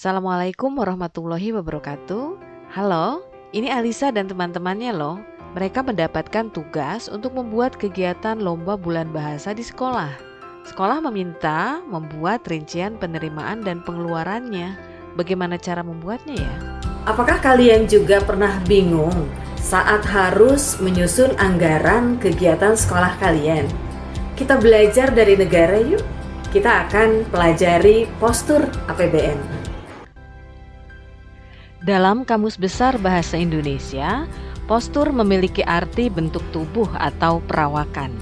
Assalamualaikum warahmatullahi wabarakatuh. Halo, ini Alisa dan teman-temannya loh. Mereka mendapatkan tugas untuk membuat kegiatan lomba bulan bahasa di sekolah. Sekolah meminta membuat rincian penerimaan dan pengeluarannya. Bagaimana cara membuatnya ya? Apakah kalian juga pernah bingung saat harus menyusun anggaran kegiatan sekolah kalian? Kita belajar dari negara yuk. Kita akan pelajari postur APBN. Dalam Kamus Besar Bahasa Indonesia, postur memiliki arti bentuk tubuh atau perawakan.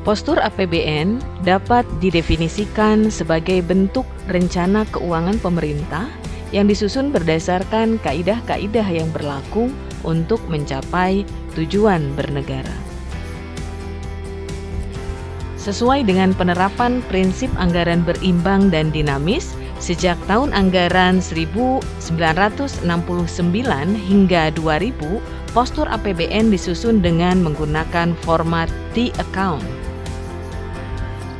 Postur APBN dapat didefinisikan sebagai bentuk rencana keuangan pemerintah yang disusun berdasarkan kaidah-kaidah yang berlaku untuk mencapai tujuan bernegara. Sesuai dengan penerapan prinsip anggaran berimbang dan dinamis, sejak tahun anggaran 1969 hingga 2000, postur APBN disusun dengan menggunakan format T-account.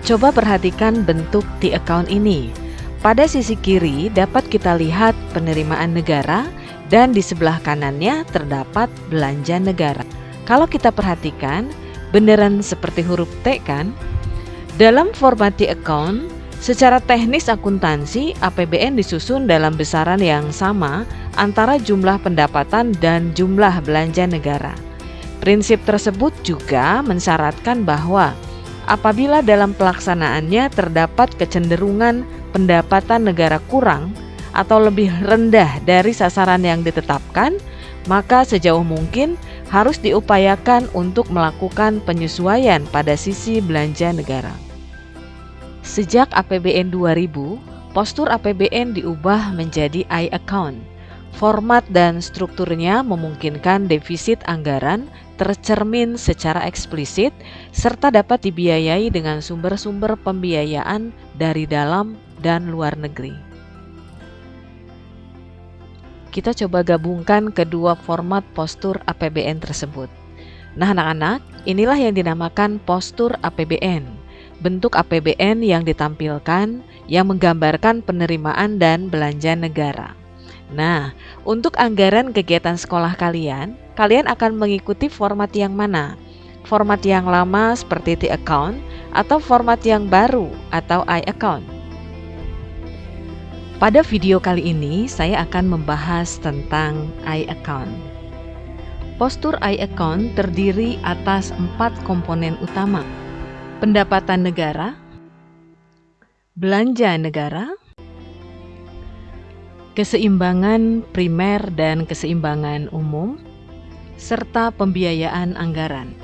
Coba perhatikan bentuk T-account ini. Pada sisi kiri dapat kita lihat penerimaan negara dan di sebelah kanannya terdapat belanja negara. Kalau kita perhatikan, beneran seperti huruf T kan? Dalam format T-account, secara teknis akuntansi, APBN disusun dalam besaran yang sama antara jumlah pendapatan dan jumlah belanja negara. Prinsip tersebut juga mensyaratkan bahwa apabila dalam pelaksanaannya terdapat kecenderungan pendapatan negara kurang atau lebih rendah dari sasaran yang ditetapkan, maka sejauh mungkin harus diupayakan untuk melakukan penyesuaian pada sisi belanja negara. Sejak APBN 2000, postur APBN diubah menjadi I-account. Format dan strukturnya memungkinkan defisit anggaran tercermin secara eksplisit serta dapat dibiayai dengan sumber-sumber pembiayaan dari dalam dan luar negeri. Kita coba gabungkan kedua format postur APBN tersebut. Nah anak-anak, inilah yang dinamakan postur APBN. Bentuk APBN yang ditampilkan yang menggambarkan penerimaan dan belanja negara. Nah, untuk anggaran kegiatan sekolah kalian akan mengikuti format yang mana? Format yang lama seperti T-account atau format yang baru atau I-account? Pada video kali ini saya akan membahas tentang I-account. Postur I-account terdiri atas 4 komponen utama. Pendapatan negara, belanja negara, keseimbangan primer dan keseimbangan umum, serta pembiayaan anggaran.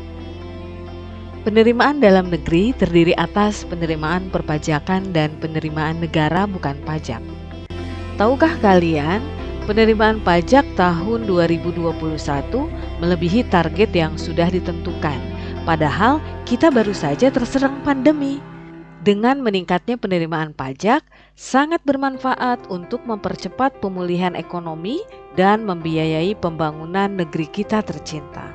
Penerimaan dalam negeri terdiri atas penerimaan perpajakan dan penerimaan negara bukan pajak. Tahukah kalian, penerimaan pajak tahun 2021 melebihi target yang sudah ditentukan. Padahal kita baru saja terserang pandemi. Dengan meningkatnya penerimaan pajak, sangat bermanfaat untuk mempercepat pemulihan ekonomi dan membiayai pembangunan negeri kita tercinta.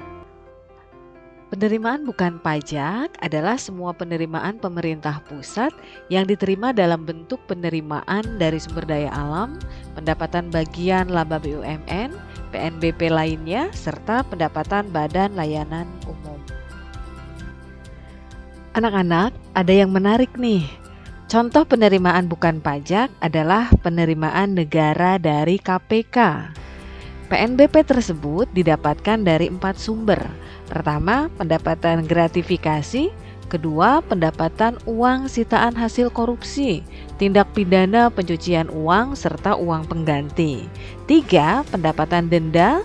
Penerimaan bukan pajak adalah semua penerimaan pemerintah pusat yang diterima dalam bentuk penerimaan dari sumber daya alam, pendapatan bagian laba BUMN, PNBP lainnya, serta pendapatan badan layanan umum. Anak-anak, ada yang menarik nih. Contoh penerimaan bukan pajak adalah penerimaan negara dari KPK. PNBP tersebut didapatkan dari 4 sumber. Pertama, pendapatan gratifikasi. Kedua, pendapatan uang sitaan hasil korupsi, tindak pidana pencucian uang, serta uang pengganti. 3, pendapatan denda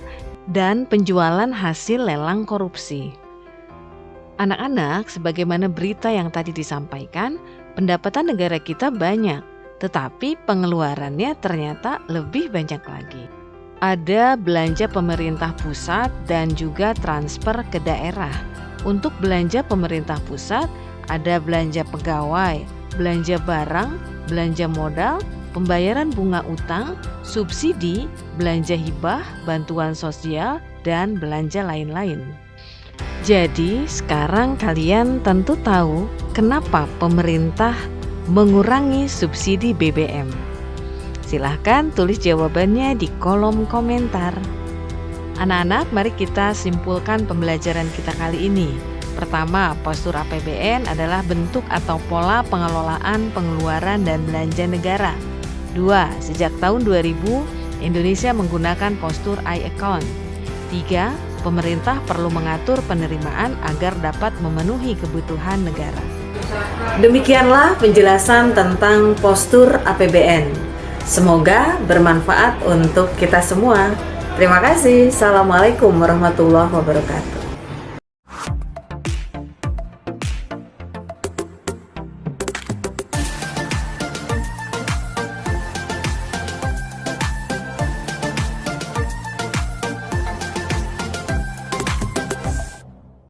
dan penjualan hasil lelang korupsi. Anak-anak, sebagaimana berita yang tadi disampaikan, pendapatan negara kita banyak, tetapi pengeluarannya ternyata lebih banyak lagi. Ada belanja pemerintah pusat dan juga transfer ke daerah. Untuk belanja pemerintah pusat, ada belanja pegawai, belanja barang, belanja modal, pembayaran bunga utang, subsidi, belanja hibah, bantuan sosial, dan belanja lain-lain. Jadi sekarang kalian tentu tahu kenapa pemerintah mengurangi subsidi BBM. Silahkan tulis jawabannya di kolom komentar. Anak-anak, mari kita simpulkan pembelajaran kita kali ini. Pertama, postur APBN adalah bentuk atau pola pengelolaan pengeluaran dan belanja negara. 2. Sejak tahun 2000, Indonesia menggunakan postur I-account. 3. Pemerintah perlu mengatur penerimaan agar dapat memenuhi kebutuhan negara. Demikianlah penjelasan tentang postur APBN. Semoga bermanfaat untuk kita semua. Terima kasih. Assalamualaikum warahmatullahi wabarakatuh.